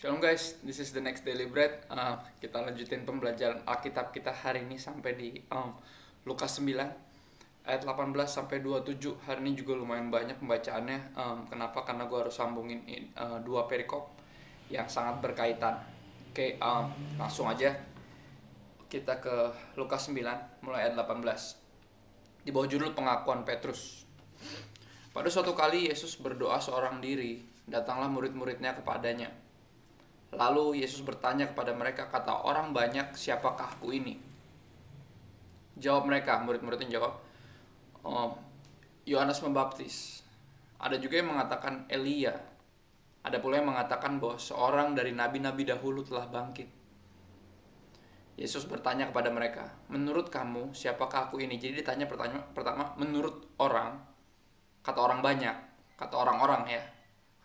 Shalom guys, this is the next daily bread. Kita lanjutin pembelajaran Alkitab kita hari ini sampai di Lukas 9 ayat 18 sampai 27. Hari ini juga lumayan banyak pembacaannya. Kenapa? Karena gue harus sambungin dua perikop yang sangat berkaitan. Oke, langsung aja kita ke Lukas 9 mulai ayat 18. Di bawah judul pengakuan Petrus. Pada suatu kali Yesus berdoa seorang diri, datanglah murid-muridnya kepadanya. Lalu Yesus bertanya kepada mereka, kata orang banyak, siapakah aku ini? Jawab mereka, murid-muridnya jawab, Yohanes Pembaptis. Ada juga yang mengatakan Elia. Ada pula yang mengatakan bahwa seorang dari nabi-nabi dahulu telah bangkit. Yesus bertanya kepada mereka, menurut kamu siapakah aku ini? Jadi ditanya pertama, menurut orang, kata orang banyak, kata orang-orang ya,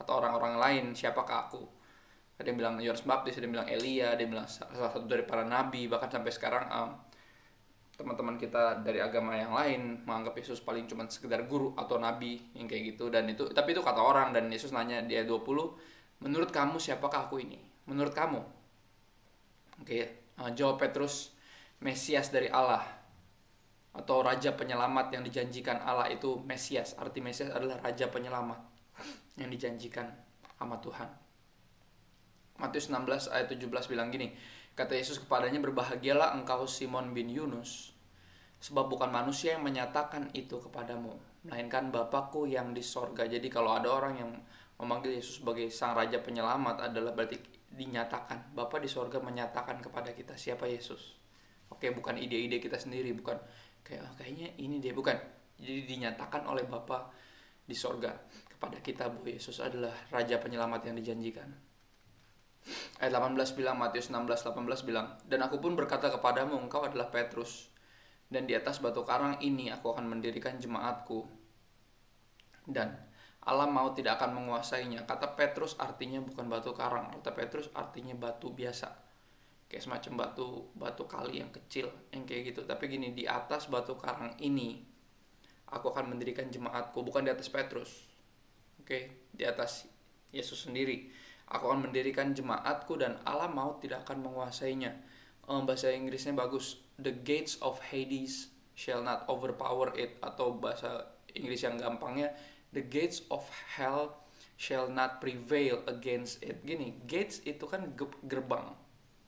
kata orang-orang lain, siapakah aku? Ada yang bilang Yohanes Baptis, ada yang bilang Elia, ada yang bilang salah satu dari para nabi. Bahkan sampai sekarang teman-teman kita dari agama yang lain menganggap Yesus paling cuma sekedar guru atau nabi yang kayak gitu. Dan itu, tapi itu kata orang. Dan Yesus nanya dia 20, menurut kamu siapakah aku ini? Menurut kamu? Jawab Petrus, Mesias dari Allah, atau Raja Penyelamat yang dijanjikan Allah. Itu Mesias, arti Mesias adalah Raja Penyelamat yang dijanjikan sama Tuhan. Matius 16 ayat 17 bilang gini, kata Yesus kepadanya, berbahagialah engkau Simon bin Yunus, sebab bukan manusia yang menyatakan itu kepadamu, melainkan Bapakku yang di sorga. Jadi kalau ada orang yang memanggil Yesus sebagai Sang Raja Penyelamat, adalah berarti dinyatakan, Bapa di sorga menyatakan kepada kita siapa Yesus. Oke, bukan ide-ide kita sendiri, bukan kayaknya ini dia, bukan. Jadi dinyatakan oleh Bapa di sorga kepada kita bahwa Yesus adalah Raja Penyelamat yang dijanjikan. Ayat 18 bilang, Matius 16:18 bilang, dan aku pun berkata kepadamu, engkau adalah Petrus, dan di atas batu karang ini aku akan mendirikan jemaatku, dan Allah mau tidak akan menguasainya. Kata Petrus artinya bukan batu karang, kata Petrus artinya batu biasa, kayak semacam batu kali yang kecil, yang kayak gitu. Tapi gini, di atas batu karang ini aku akan mendirikan jemaatku, bukan di atas Petrus. Di atas Yesus sendiri. Aku akan mendirikan jemaatku dan Allah maut tidak akan menguasainya. Bahasa Inggrisnya bagus. The gates of Hades shall not overpower it. Atau bahasa Inggris yang gampangnya, the gates of hell shall not prevail against it. Gini, gates itu kan gerbang.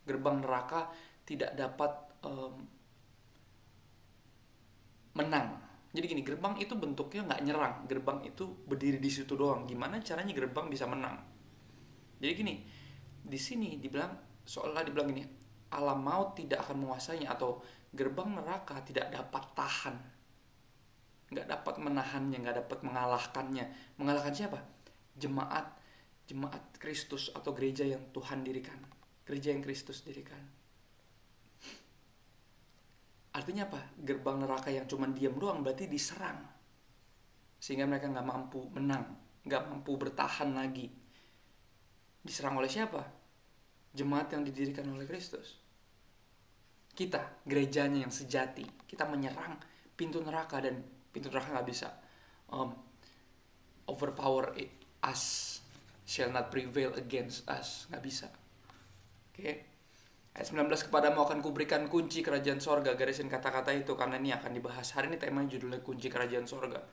Gerbang neraka tidak dapat menang. Jadi gini, gerbang itu bentuknya nggak nyerang. Gerbang itu berdiri di situ doang. Gimana caranya gerbang bisa menang? Jadi gini, di sini dibilang, seolah dibilang gini, alam maut tidak akan menguasainya, atau gerbang neraka tidak dapat tahan, nggak dapat menahannya, nggak dapat mengalahkannya. Mengalahkan siapa? Jemaat Kristus atau gereja yang Tuhan dirikan, gereja yang Kristus dirikan. Artinya apa? Gerbang neraka yang cuma diam doang berarti diserang, sehingga mereka nggak mampu menang, nggak mampu bertahan lagi. Diserang oleh siapa? Jemaat yang didirikan oleh Kristus. Kita, gerejanya yang sejati, kita menyerang pintu neraka, dan pintu neraka gak bisa overpower us, shall not prevail against us. Gak bisa. Ayat 19, kepadamu akan kuberikan kunci kerajaan sorga. Garisin kata-kata itu karena ini akan dibahas. Hari ini temanya judulnya kunci kerajaan sorga.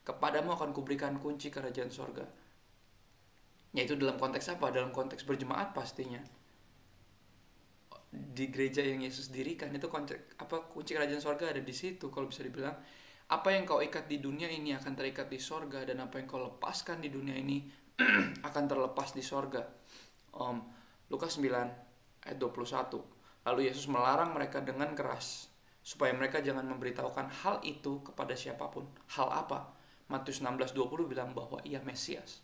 Kepadamu akan kuberikan kunci kerajaan sorga. Yaitu dalam konteks apa? Dalam konteks berjemaat pastinya. Di gereja yang Yesus dirikan itu kunci kerajaan sorga ada di situ. Kalau bisa dibilang, apa yang kau ikat di dunia ini akan terikat di sorga, dan apa yang kau lepaskan di dunia ini akan terlepas di sorga. Lukas 9 ayat 21. Lalu Yesus melarang mereka dengan keras supaya mereka jangan memberitahukan hal itu kepada siapapun. Hal apa? Matius 16:20 bilang bahwa ia Mesias.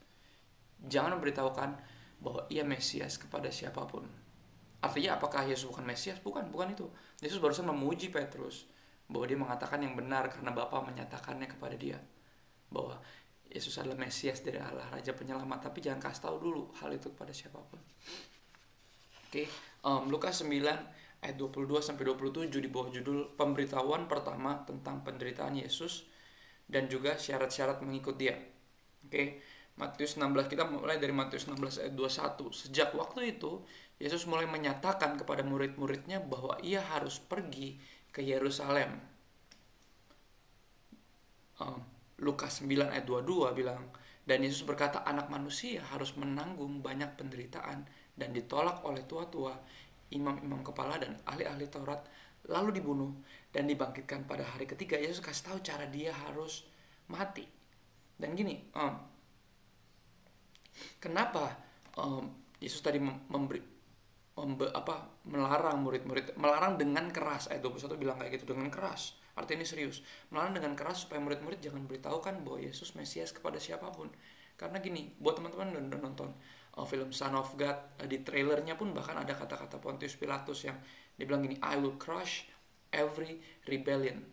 Jangan memberitahukan bahwa ia Mesias kepada siapapun. Artinya apakah Yesus bukan Mesias? Bukan itu. Yesus barusan memuji Petrus bahwa dia mengatakan yang benar karena Bapa menyatakannya kepada dia bahwa Yesus adalah Mesias dari Allah, Raja Penyelamat. Tapi jangan kasih tahu dulu hal itu kepada siapapun. Lukas 9 ayat 22 sampai 27 di bawah judul pemberitahuan pertama tentang penderitaan Yesus dan juga syarat-syarat mengikut dia. Matius 16, kita mulai dari Matius 16 ayat 21. Sejak waktu itu, Yesus mulai menyatakan kepada murid-muridnya bahwa ia harus pergi ke Yerusalem. Lukas 9 ayat 22 bilang, dan Yesus berkata, anak manusia harus menanggung banyak penderitaan dan ditolak oleh tua-tua, imam-imam kepala dan ahli-ahli Taurat, lalu dibunuh dan dibangkitkan pada hari ketiga. Yesus kasih tahu cara dia harus mati. Dan gini, kenapa Yesus tadi melarang murid-murid, melarang dengan keras, ayat 21 bilang kayak gitu, dengan keras, artinya ini serius, melarang dengan keras supaya murid-murid jangan beritahukan bahwa Yesus Mesias kepada siapapun. Karena gini, buat teman-teman yang udah nonton film Son of God, di trailernya pun bahkan ada kata-kata Pontius Pilatus yang dia bilang gini, I will crush every rebellion,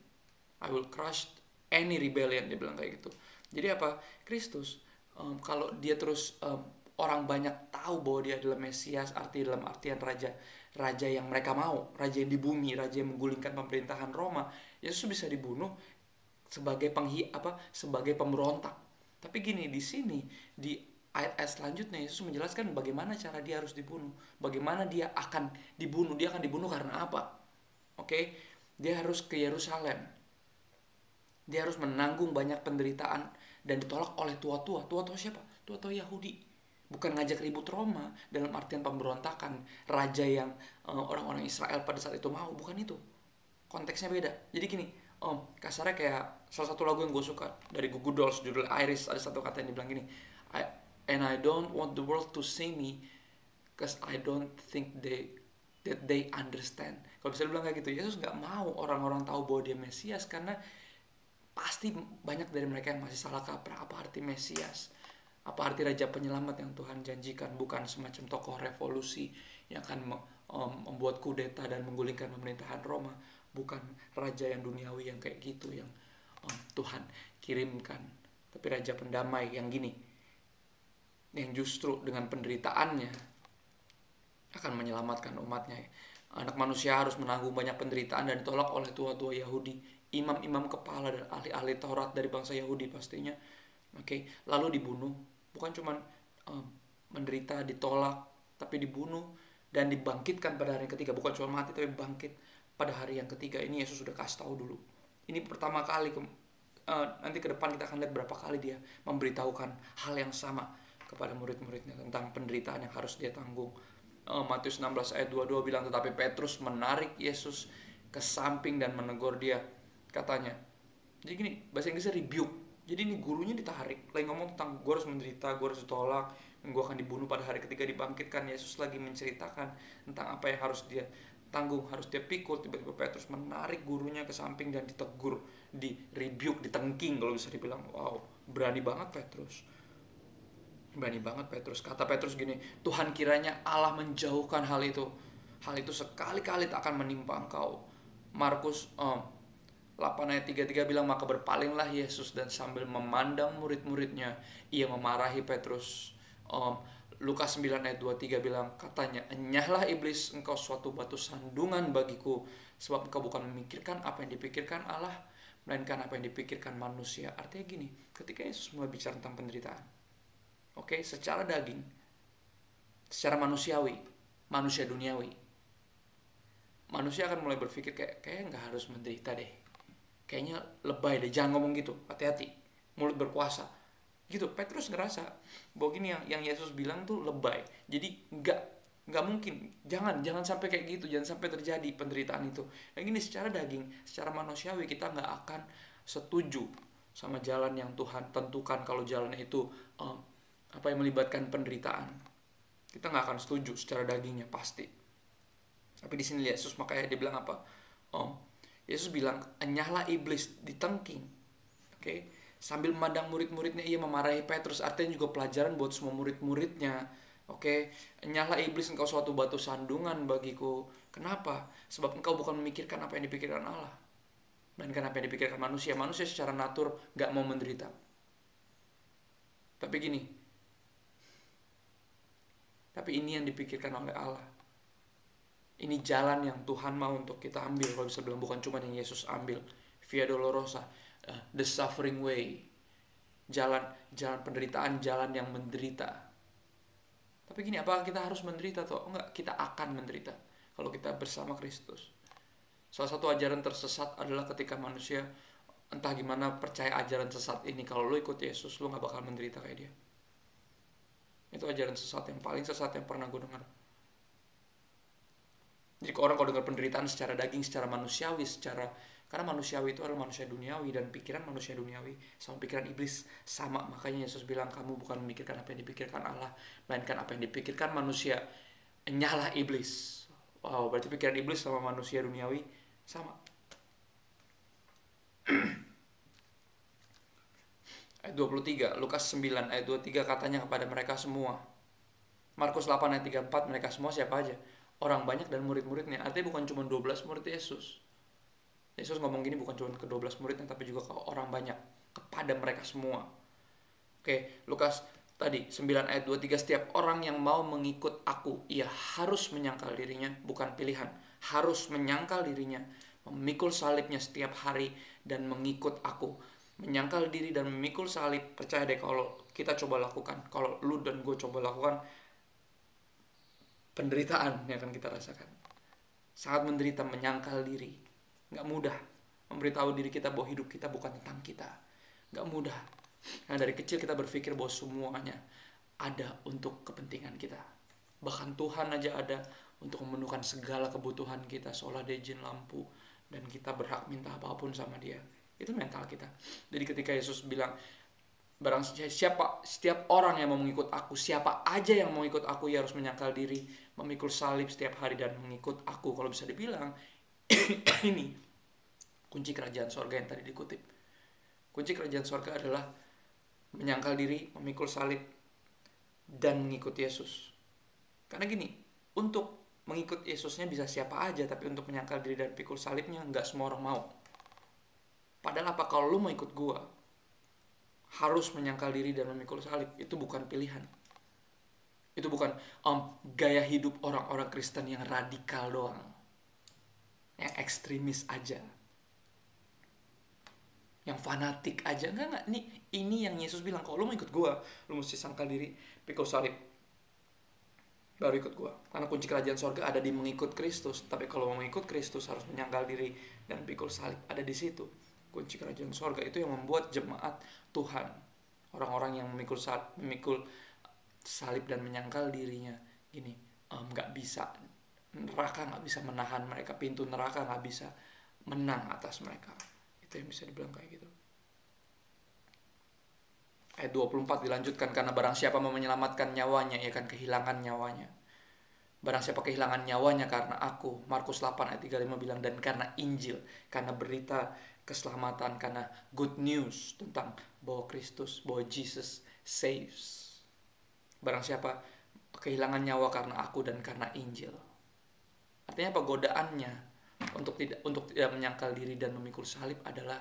I will crush any rebellion, dia bilang kayak gitu. Jadi apa? Kristus, kalau dia terus orang banyak tahu bahwa dia adalah Mesias, dalam artian raja yang mereka mau, raja yang di bumi, raja yang menggulingkan pemerintahan Roma, Yesus bisa dibunuh sebagai sebagai pemberontak. Tapi gini, di sini di ayat-ayat selanjutnya Yesus menjelaskan bagaimana cara dia harus dibunuh, bagaimana dia akan dibunuh, dia akan dibunuh karena apa. Oke, dia harus ke Yerusalem. Dia harus menanggung banyak penderitaan dan ditolak oleh tua-tua. Tua-tua siapa? Tua-tua Yahudi. Bukan ngajak ribut Roma dalam artian pemberontakan, raja yang orang-orang Israel pada saat itu mau, bukan itu. Konteksnya beda. Jadi gini, kasarnya kayak salah satu lagu yang gue suka dari Goo Goo Dolls, judul Iris, ada satu kata yang dibilang gini, and I don't want the world to see me cause I don't think that they understand. Kalau bisa dibilang kayak gitu, Yesus nggak mau orang-orang tahu bahwa dia Mesias karena pasti banyak dari mereka yang masih salah kaprah apa arti Mesias, apa arti Raja Penyelamat yang Tuhan janjikan. Bukan semacam tokoh revolusi yang akan membuat kudeta dan menggulingkan pemerintahan Roma. Bukan raja yang duniawi yang kayak gitu yang Tuhan kirimkan. Tapi raja pendamai yang gini, yang justru dengan penderitaannya akan menyelamatkan umatnya. Anak manusia harus menanggung banyak penderitaan dan ditolak oleh tua-tua Yahudi, imam-imam kepala dan ahli-ahli Taurat dari bangsa Yahudi pastinya. Oke, lalu dibunuh. Bukan cuma menderita, ditolak, tapi dibunuh dan dibangkitkan pada hari yang ketiga. Bukan cuma mati, tapi bangkit pada hari yang ketiga. Ini Yesus sudah kasih tahu dulu. Ini pertama kali. Nanti ke depan kita akan lihat berapa kali dia memberitahukan hal yang sama kepada murid-muridnya tentang penderitaan yang harus dia tanggung. Matius 16 ayat 22 bilang, tetapi Petrus menarik Yesus ke samping dan menegur dia. Katanya, jadi gini, bahasa Inggrisnya rebuke. Jadi ini gurunya ditarik, lagi ngomong tentang gue harus menderita, gue harus ditolak, gue akan dibunuh pada hari ketiga, dibangkitkan. Yesus lagi menceritakan tentang apa yang harus dia tanggung, harus dia pikul. Tiba-tiba Petrus menarik gurunya ke samping dan ditegur, di rebuke, ditengking kalau bisa dibilang. Wow, berani banget Petrus. Berani banget Petrus. Kata Petrus gini, Tuhan, kiranya Allah menjauhkan hal itu. Hal itu sekali-kali tak akan menimpa engkau. Markus 8 ayat 33 bilang, maka berpalinglah Yesus dan sambil memandang murid-muridnya, ia memarahi Petrus. Lukas 9 ayat 23 bilang, katanya, enyahlah iblis, engkau suatu batu sandungan bagiku, sebab engkau bukan memikirkan apa yang dipikirkan Allah, melainkan apa yang dipikirkan manusia. Artinya gini, ketika Yesus mulai bicara tentang penderitaan, oke, secara daging, secara manusiawi, manusia duniawi, manusia akan mulai berpikir kayaknya nggak harus menderita deh, kayaknya lebay deh, jangan ngomong gitu, hati-hati, mulut berkuasa, gitu. Petrus ngerasa bahwa gini, yang Yesus bilang tuh lebay, jadi nggak mungkin, jangan sampai kayak gitu, jangan sampai terjadi penderitaan itu. Dan gini, secara daging, secara manusiawi kita nggak akan setuju sama jalan yang Tuhan tentukan. Kalau jalan itu apa yang melibatkan penderitaan, kita nggak akan setuju secara dagingnya pasti. Tapi di sini Yesus makanya dia bilang apa? Yesus bilang, enyahlah iblis, ditengking. Oke, sambil memandang murid-muridnya ia memarahi Petrus. Artinya juga pelajaran buat semua murid-muridnya. Oke, enyahlah iblis, engkau suatu batu sandungan bagiku. Kenapa? Sebab engkau bukan memikirkan apa yang dipikirkan Allah, melainkan apa yang dipikirkan manusia. Manusia secara natur nggak mau menderita. Tapi gini, tapi ini yang dipikirkan oleh Allah. Ini jalan yang Tuhan mau untuk kita ambil. Kalau bisa bilang, bukan cuma yang Yesus ambil, Via Dolorosa, the suffering way. jalan penderitaan, jalan yang menderita. Tapi gini, apakah kita harus menderita atau enggak? Kita akan menderita kalau kita bersama Kristus. Salah satu ajaran tersesat adalah ketika manusia entah gimana percaya ajaran sesat ini, kalau lo ikut Yesus lo gak bakal menderita kayak dia. Itu ajaran sesat yang paling sesat yang pernah gue dengar. Jadi orang kalau dengar penderitaan secara daging, secara manusiawi, karena manusiawi itu adalah manusia duniawi, dan pikiran manusia duniawi sama pikiran iblis sama. Makanya Yesus bilang, kamu bukan memikirkan apa yang dipikirkan Allah, melainkan apa yang dipikirkan manusia. Nyalah iblis. Wow, berarti pikiran iblis sama manusia duniawi sama. Ayat 23, Lukas 9 ayat 23 katanya kepada mereka semua. Markus 8 ayat 34, mereka semua siapa aja? Orang banyak dan murid-muridnya. Artinya bukan cuma 12 murid Yesus. Yesus ngomong gini bukan cuma ke 12 muridnya, tapi juga ke orang banyak, kepada mereka semua. Oke, Lukas tadi 9 ayat 23, setiap orang yang mau mengikut aku, ia harus menyangkal dirinya, bukan pilihan, harus menyangkal dirinya, memikul salibnya setiap hari dan mengikut aku. Menyangkal diri dan memikul salib, percaya deh kalau kita coba lakukan, kalau lu dan gue coba lakukan, penderitaan yang akan kita rasakan. Sangat menderita, menyangkal diri. Gak mudah memberitahu diri kita bahwa hidup kita bukan tentang kita. Gak mudah. Karena dari kecil kita berpikir bahwa semuanya ada untuk kepentingan kita. Bahkan Tuhan aja ada untuk memenuhkan segala kebutuhan kita, seolah dia jin lampu, dan kita berhak minta apapun sama dia. Itu mental kita. Jadi ketika Yesus bilang, setiap orang yang mau mengikut aku, siapa aja yang mau ikut aku, ia harus menyangkal diri, memikul salib setiap hari dan mengikut aku. Kalau bisa dibilang ini kunci kerajaan sorga yang tadi dikutip. Kunci kerajaan sorga adalah menyangkal diri, memikul salib, dan mengikut Yesus. Karena gini, untuk mengikut Yesusnya bisa siapa aja, tapi untuk menyangkal diri dan pikul salibnya nggak semua orang mau. Padahal apa, kalau lu mau ikut gua, harus menyangkal diri dan memikul salib. Itu bukan pilihan. Itu bukan gaya hidup orang-orang Kristen yang radikal doang, yang ekstremis aja, yang fanatik aja. Enggak. Ini yang Yesus bilang, kalau lu mau ikut gua, lu mesti sangkal diri, pikul salib, baru ikut gua. Karena kunci kerajaan sorga ada di mengikut Kristus. Tapi kalau mau mengikut Kristus harus menyangkal diri dan pikul salib. Ada di situ kunci kerajaan sorga. Itu yang membuat jemaat Tuhan, orang-orang yang memikul salib dan menyangkal dirinya, gini, gak bisa, neraka gak bisa menahan mereka, pintu neraka gak bisa menang atas mereka. Itu yang bisa dibilang kayak gitu. Ayat 24 dilanjutkan, karena barang siapa mau menyelamatkan nyawanya, ia akan kehilangan nyawanya. Barang siapa kehilangan nyawanya karena aku, Markus 8 ayat 35 bilang, dan karena Injil, karena berita keselamatan, karena good news tentang bahwa Kristus, bahwa Jesus saves. Barang siapa kehilangan nyawa karena aku dan karena Injil. Artinya apa? Godaannya untuk tidak menyangkal diri dan memikul salib adalah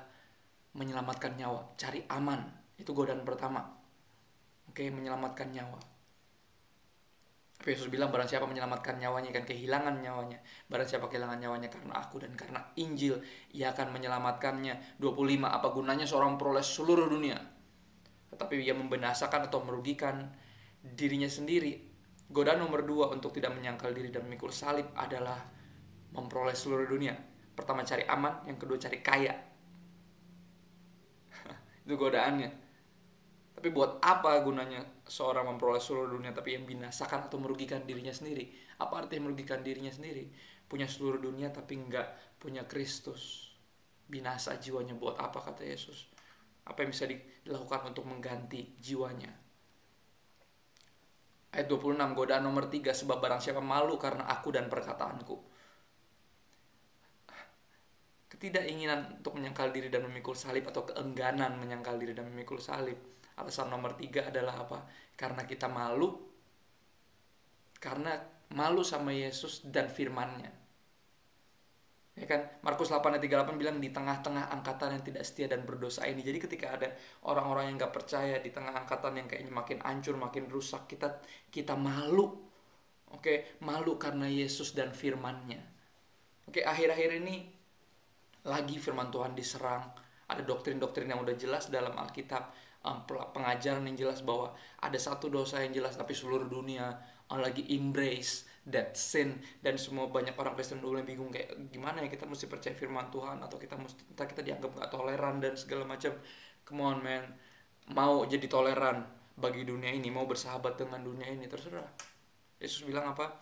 menyelamatkan nyawa, cari aman. Itu godaan pertama. Oke, menyelamatkan nyawa. Yesus bilang, barang siapa menyelamatkan nyawanya akan kehilangan nyawanya. Barang siapa kehilangan nyawanya karena aku dan karena Injil, ia akan menyelamatkannya. 25, apa gunanya seorang memperoleh seluruh dunia, tetapi ia membinasakan atau merugikan dirinya sendiri. Godaan nomor 2 untuk tidak menyangkal diri dan memikul salib adalah memperoleh seluruh dunia. Pertama cari aman, yang kedua cari kaya. Itu godaannya. Tapi buat apa gunanya seorang memperoleh seluruh dunia tapi yang binasakan atau merugikan dirinya sendiri? Apa artinya merugikan dirinya sendiri? Punya seluruh dunia tapi nggak punya Kristus. Binasa jiwanya, buat apa, kata Yesus? Apa yang bisa dilakukan untuk mengganti jiwanya? Ayat 26, godaan nomor 3, sebab barang siapa malu karena aku dan perkataanku. Ketidakinginan untuk menyangkal diri dan memikul salib, atau keengganan menyangkal diri dan memikul salib. Alasan nomor 3 adalah apa? Karena kita malu. Karena malu sama Yesus dan firman-Nya. Ya kan? Markus 8 ayat 38 bilang, di tengah-tengah angkatan yang tidak setia dan berdosa ini. Jadi ketika ada orang-orang yang gak percaya di tengah angkatan yang kayaknya makin hancur, makin rusak, kita malu. Oke, malu karena Yesus dan firman-Nya. Oke, akhir-akhir ini lagi firman Tuhan diserang. Ada doktrin-doktrin yang udah jelas dalam Alkitab. pengajaran yang jelas bahwa ada satu dosa yang jelas tapi seluruh dunia lagi embrace that sin, dan semua banyak orang Kristen dulu yang bingung kayak gimana ya kita mesti percaya firman Tuhan atau kita mesti kita dianggap nggak toleran dan segala macam. Come on man, mau jadi toleran bagi dunia ini, mau bersahabat dengan dunia ini, terserah. Yesus bilang apa?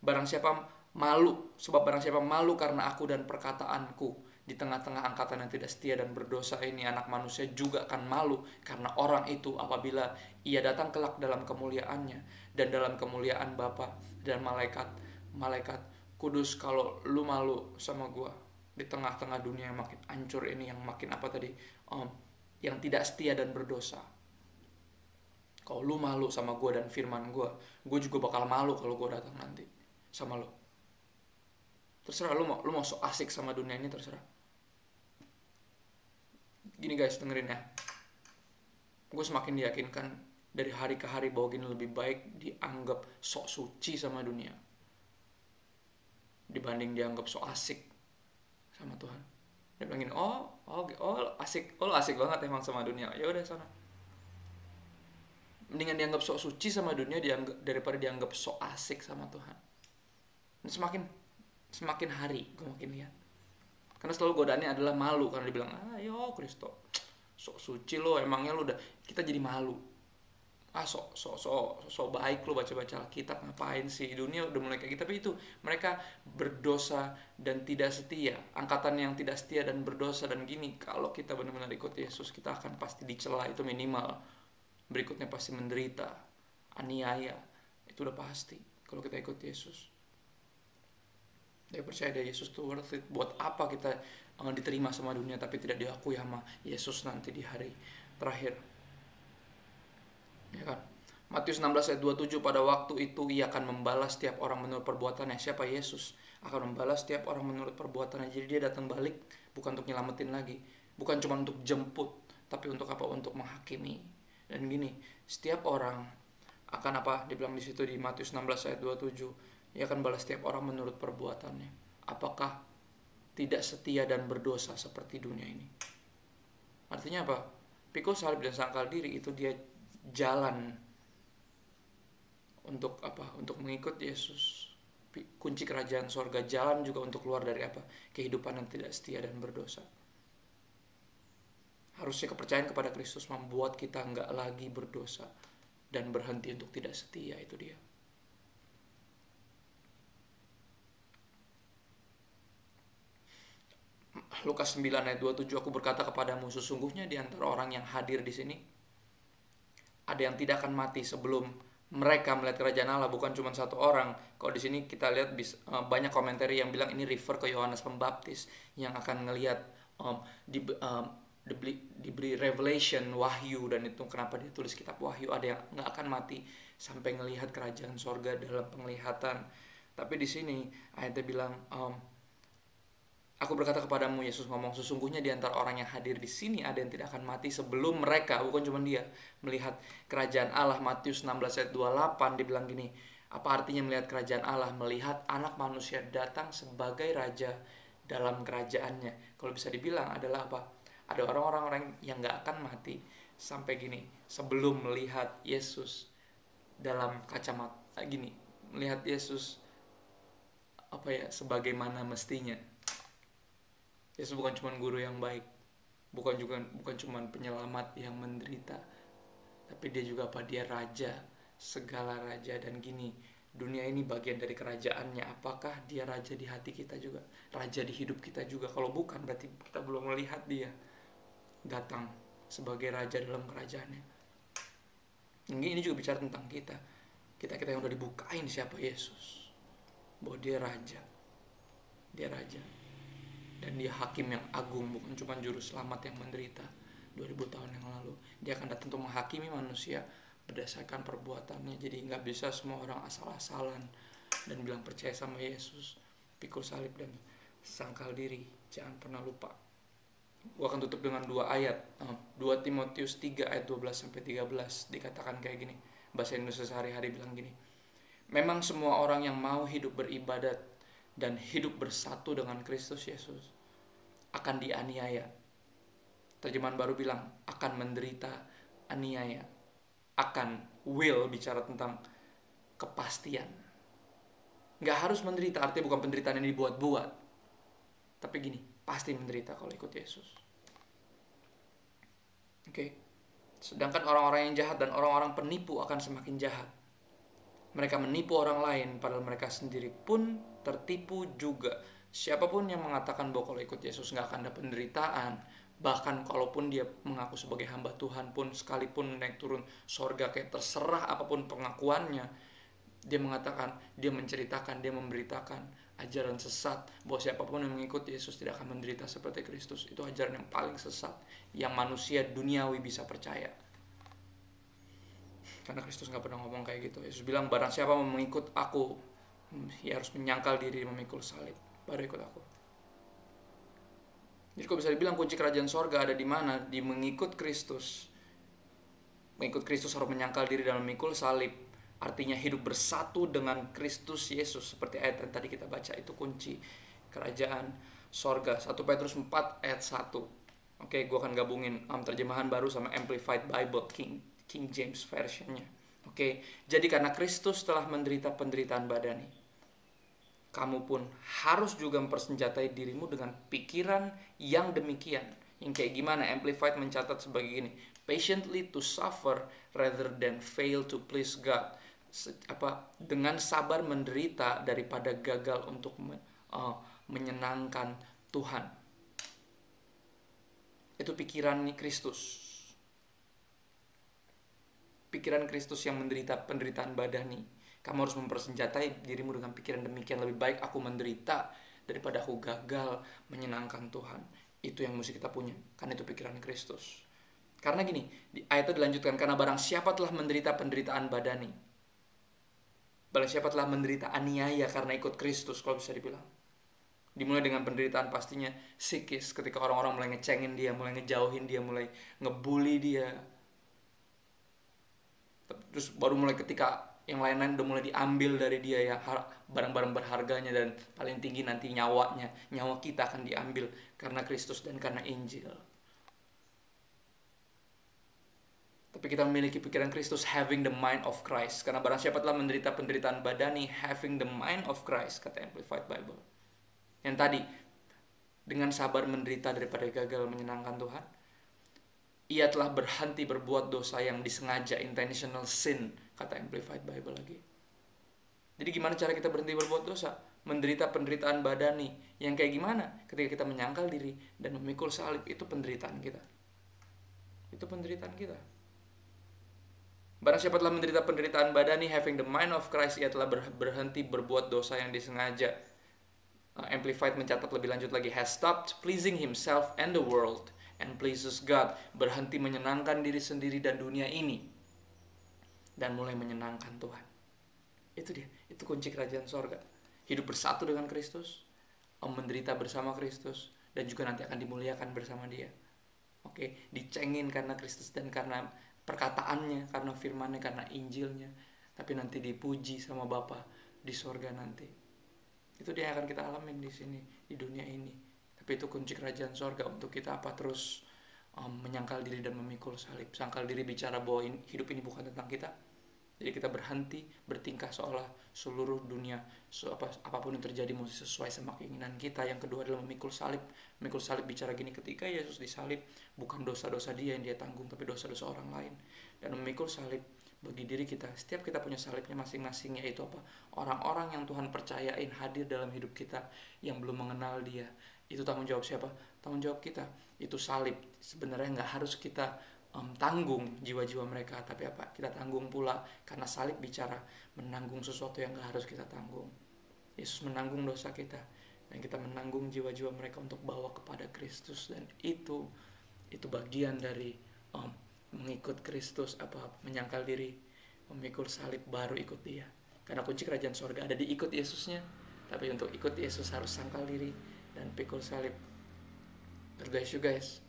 Barang siapa malu, sebab barang siapa malu karena aku dan perkataanku di tengah-tengah angkatan yang tidak setia dan berdosa ini, anak manusia juga akan malu karena orang itu apabila ia datang kelak dalam kemuliaannya dan dalam kemuliaan Bapa dan malaikat kudus. Kalau lu malu sama gua di tengah-tengah dunia yang makin hancur ini, yang makin apa tadi, yang tidak setia dan berdosa, kalau lu malu sama gue dan firman gue juga bakal malu kalau gue datang nanti sama lu. Terserah lu mau so asik sama dunia ini, terserah. Gini guys, dengerin ya. Gue semakin diyakinkan dari hari ke hari bahwa gini lebih baik dianggap sok suci sama dunia dibanding dianggap sok asik sama Tuhan. Dia bilang gini, asik, lo asik banget emang sama dunia. Ya udah sana. Mendingan dianggap sok suci sama dunia daripada dianggap sok asik sama Tuhan. Dan semakin hari gue makin lihat. Karena selalu godaannya adalah malu, karena dibilang, ayo Kristo, sok suci lo, emangnya lo udah, kita jadi malu. Sok baik lo baca-baca Alkitab, ngapain sih? Dunia udah mulai kayak gitu, tapi itu mereka berdosa dan tidak setia. Angkatan yang tidak setia dan berdosa dan gini. Kalau kita benar-benar ikut Yesus, kita akan pasti dicela, itu minimal. Berikutnya pasti menderita, aniaya, itu udah pasti kalau kita ikut Yesus. Dia percaya deh Yesus tuh worth it. Buat apa kita diterima sama dunia tapi tidak diakui sama Yesus nanti di hari terakhir, ya kan? Matius 16 ayat 27, pada waktu itu ia akan membalas setiap orang menurut perbuatannya. Siapa? Yesus akan membalas setiap orang menurut perbuatannya. Jadi dia datang balik bukan untuk nyelamatin lagi, bukan cuma untuk jemput, tapi untuk apa? Untuk menghakimi. Dan gini, setiap orang akan apa? Dibilang di situ di Matius 16 ayat 27, ia akan balas setiap orang menurut perbuatannya. Apakah tidak setia dan berdosa seperti dunia ini? Artinya apa? Pikul salib dan sangkal diri itu dia jalan untuk apa? Untuk mengikut Yesus. Kunci kerajaan sorga, jalan juga untuk keluar dari apa? Kehidupan yang tidak setia dan berdosa. Harusnya kepercayaan kepada Kristus membuat kita nggak lagi berdosa dan berhenti untuk tidak setia, itu dia. Lukas 9 ayat 27, aku berkata kepadamu, sesungguhnya di antara orang yang hadir di sini ada yang tidak akan mati sebelum mereka melihat kerajaan Allah. Bukan cuma satu orang. Kalau di sini kita lihat banyak komentari yang bilang ini refer ke Yohanes Pembaptis yang akan ngelihat diberi revelation, wahyu, dan itu kenapa dia tulis kitab wahyu. Ada yang nggak akan mati sampai ngelihat kerajaan sorga dalam penglihatan. Tapi di sini ayatnya bilang, aku berkata kepadamu, Yesus ngomong, sesungguhnya di antara orang yang hadir di sini ada yang tidak akan mati sebelum mereka, bukan cuma dia, melihat kerajaan Allah. Matius 16 ayat 28 dibilang gini, apa artinya melihat kerajaan Allah? Melihat anak manusia datang sebagai raja dalam kerajaannya. Kalau bisa dibilang adalah apa? Ada orang-orang yang gak akan mati sampai gini, sebelum melihat Yesus dalam kacamata gini, melihat Yesus apa ya, sebagaimana mestinya. Yesus bukan cuma guru yang baik, bukan cuma penyelamat yang menderita, tapi dia juga apa? Dia raja, segala raja. Dan gini, dunia ini bagian dari kerajaannya. Apakah dia raja di hati kita juga? Raja di hidup kita juga? Kalau bukan, berarti kita belum melihat dia datang sebagai raja dalam kerajaannya. Ini juga bicara tentang kita yang udah dibukain siapa Yesus, bahwa dia raja, dan dia hakim yang agung, bukan cuma juru selamat yang menderita 2000 tahun yang lalu. Dia akan datang untuk menghakimi manusia berdasarkan perbuatannya. Jadi gak bisa semua orang asal-asalan dan bilang percaya sama Yesus, pikul salib dan sangkal diri. Jangan pernah lupa. Gue akan tutup dengan 2 ayat. 2 Timotius 3 ayat 12-13 dikatakan kayak gini. Bahasa Indonesia sehari-hari bilang gini, memang semua orang yang mau hidup beribadat dan hidup bersatu dengan Kristus Yesus akan dianiaya. Terjemahan baru bilang akan menderita aniaya. Akan, will bicara tentang kepastian. Gak harus menderita, artinya bukan penderitaan yang dibuat-buat. Tapi gini, pasti menderita kalau ikut Yesus. Oke. Sedangkan orang-orang yang jahat dan orang-orang penipu akan semakin jahat. Mereka menipu orang lain, padahal mereka sendiri pun tertipu juga. Siapapun yang mengatakan bahwa kalau ikut Yesus gak akan ada penderitaan, bahkan kalaupun dia mengaku sebagai hamba Tuhan pun, sekalipun naik turun sorga, kayak terserah apapun pengakuannya, dia mengatakan, dia menceritakan, dia memberitakan ajaran sesat bahwa siapapun yang mengikuti Yesus tidak akan menderita seperti Kristus. Itu ajaran yang paling sesat yang manusia duniawi bisa percaya. Karena Kristus gak pernah ngomong kayak gitu. Yesus bilang, barang siapa mau mengikut aku, ia harus menyangkal diri, memikul salib, baru ikut aku. Jadi kalau bisa dibilang kunci kerajaan sorga ada di mana? Di mengikut Kristus. Mengikut Kristus harus menyangkal diri dan memikul salib. Artinya hidup bersatu dengan Kristus Yesus. Seperti ayat yang tadi kita baca, itu kunci kerajaan sorga. 1 Petrus 4 ayat 1. Oke, gue akan gabungin terjemahan baru sama Amplified Bible, King James Version-nya. Oke, jadi karena Kristus telah menderita penderitaan badani, kamu pun harus juga mempersenjatai dirimu dengan pikiran yang demikian. Yang kayak gimana? Amplified mencatat sebagai gini: patiently to suffer rather than fail to please God. Dengan sabar menderita daripada gagal untuk menyenangkan Tuhan. Itu pikiran Kristus. Pikiran Kristus yang menderita penderitaan badani. Kamu harus mempersenjatai dirimu dengan pikiran demikian. Lebih baik aku menderita daripada aku gagal menyenangkan Tuhan. Itu yang mesti kita punya. Karena itu pikiran Kristus. Karena gini, di ayat itu dilanjutkan, karena barang siapa telah menderita penderitaan badani, barang siapa telah menderita aniaya karena ikut Kristus, kalau bisa dibilang. Dimulai dengan penderitaan pastinya psikis, ketika orang-orang mulai ngecengin dia, mulai ngejauhin dia, mulai ngebully dia. Terus baru mulai ketika yang lain-lain udah mulai diambil dari dia ya, barang-barang berharganya, dan paling tinggi nanti nyawanya, nyawa kita akan diambil karena Kristus dan karena Injil. Tapi kita memiliki pikiran Kristus, having the mind of Christ. Karena barang siapa telah menderita penderitaan badani, having the mind of Christ, kata Amplified Bible. Yang tadi, dengan sabar menderita daripada gagal menyenangkan Tuhan, ia telah berhenti berbuat dosa yang disengaja, intentional sin, kata Amplified Bible lagi. Jadi gimana cara kita berhenti berbuat dosa? Menderita penderitaan badani. Yang kayak gimana? Ketika kita menyangkal diri dan memikul salib, itu penderitaan kita. Itu penderitaan kita. Barang siapa telah menderita penderitaan badani, having the mind of Christ, ia telah berhenti berbuat dosa yang disengaja. Amplified mencatat lebih lanjut lagi, has stopped pleasing himself and the world and pleases God. Berhenti menyenangkan diri sendiri dan dunia ini, dan mulai menyenangkan Tuhan. Itu dia, itu kunci kerajaan sorga. Hidup bersatu dengan Kristus, menderita bersama Kristus, dan juga nanti akan dimuliakan bersama dia. Oke, dicengin karena Kristus dan karena perkataannya, karena firmannya, karena Injilnya, tapi nanti dipuji sama Bapa di sorga nanti. Itu dia yang akan kita alamin di sini, di dunia ini. Tapi itu kunci kerajaan sorga untuk kita terus menyangkal diri dan memikul salib. Sangkal diri bicara bahwa hidup ini bukan tentang kita. Jadi kita berhenti bertingkah seolah seluruh dunia, apapun yang terjadi mesti sesuai sama keinginan kita. Yang kedua adalah memikul salib. Memikul salib bicara gini, ketika Yesus disalib, bukan dosa-dosa dia yang dia tanggung, tapi dosa-dosa orang lain. Dan memikul salib bagi diri kita, setiap kita punya salibnya masing-masing, yaitu apa? Orang-orang yang Tuhan percayain hadir dalam hidup kita yang belum mengenal dia. Itu tanggung jawab siapa? Tanggung jawab kita. Itu salib. Sebenarnya gak harus kita tanggung jiwa-jiwa mereka, tapi apa? Kita tanggung pula, karena salib bicara menanggung sesuatu yang gak harus kita tanggung. Yesus menanggung dosa kita, dan kita menanggung jiwa-jiwa mereka untuk bawa kepada Kristus. Dan itu bagian dari mengikut Kristus, menyangkal diri, memikul salib, baru ikut dia. Karena kunci kerajaan sorga ada di ikut Yesusnya. Tapi untuk ikut Yesus harus sangkal diri dan pikul salib. God bless you guys.